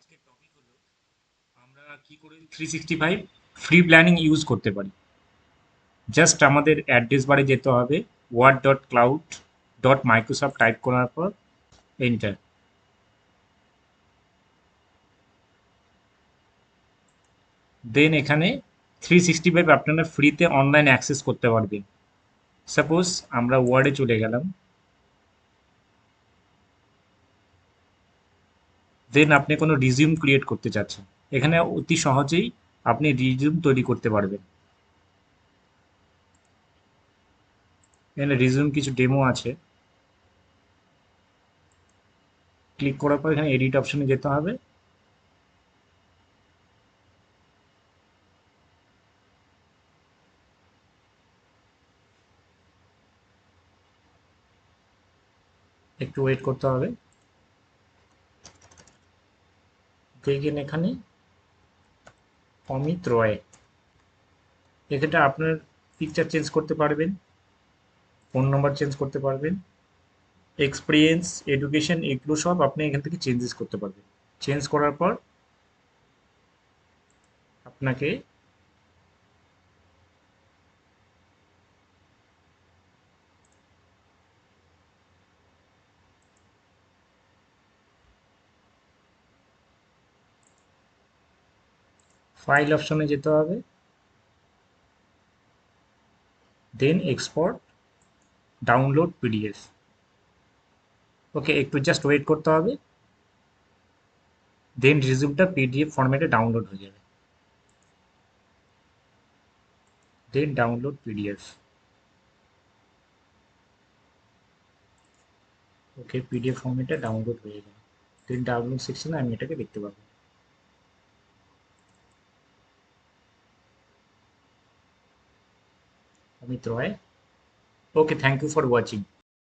আজকের টপিক হলো আমরা কি করে 365 ফ্রি প্ল্যানিং ইউজ করতে পারি। জাস্ট আমাদের অ্যাড্রেস বারে যেতে হবে, word.cloud.microsoft টাইপ করার পর এন্টার। দেন এখানে 365 আপনারা ফ্রিতে অনলাইন অ্যাক্সেস করতে পারবেন। সাপোজ আমরা ওয়ার্ডে চলে গেলাম, দেন আপনি কোনো রিজিউম ক্রিয়েট করতে চাচ্ছেন, এখানে অতি সহজেই আপনি রিজিউম তৈরি করতে পারবেন। এখানে রিজিউম কিছু ডেমো আছে, ক্লিক করার পর এখানে এডিট অপশনে যেতে হবে। একটু ওয়েট করতে হবে। দেখেন এখানে অমিত রয়, এক্ষেত্রে আপনার পিকচার চেঞ্জ করতে পারবেন, ফোন নাম্বার চেঞ্জ করতে পারবেন, এক্সপিরিয়েন্স, এডুকেশন, এগুলো সব আপনি এখান থেকে চেঞ্জেস করতে পারবেন। চেঞ্জ করার পর আপনাকে ফাইল অপশনে যেতে হবে, দেন এক্সপোর্ট, ডাউনলোড পিডিএফ। ওকে, একটু জাস্ট ওয়েট করতে হবে, দেন রিজিউমটা পিডিএফ ফরম্যাটে ডাউনলোড হয়ে যাবে। দেন ডাউনলোড পিডিএফ। ওকে, পিডিএফ ফরম্যাটে ডাউনলোড হয়ে গেল। দেন ডাউনলোড সেকশনে আমি এটাকে দেখতে পাবো। অমিত রয়। ওকে, থ্যাংক ইউ ফর ওয়াচিং।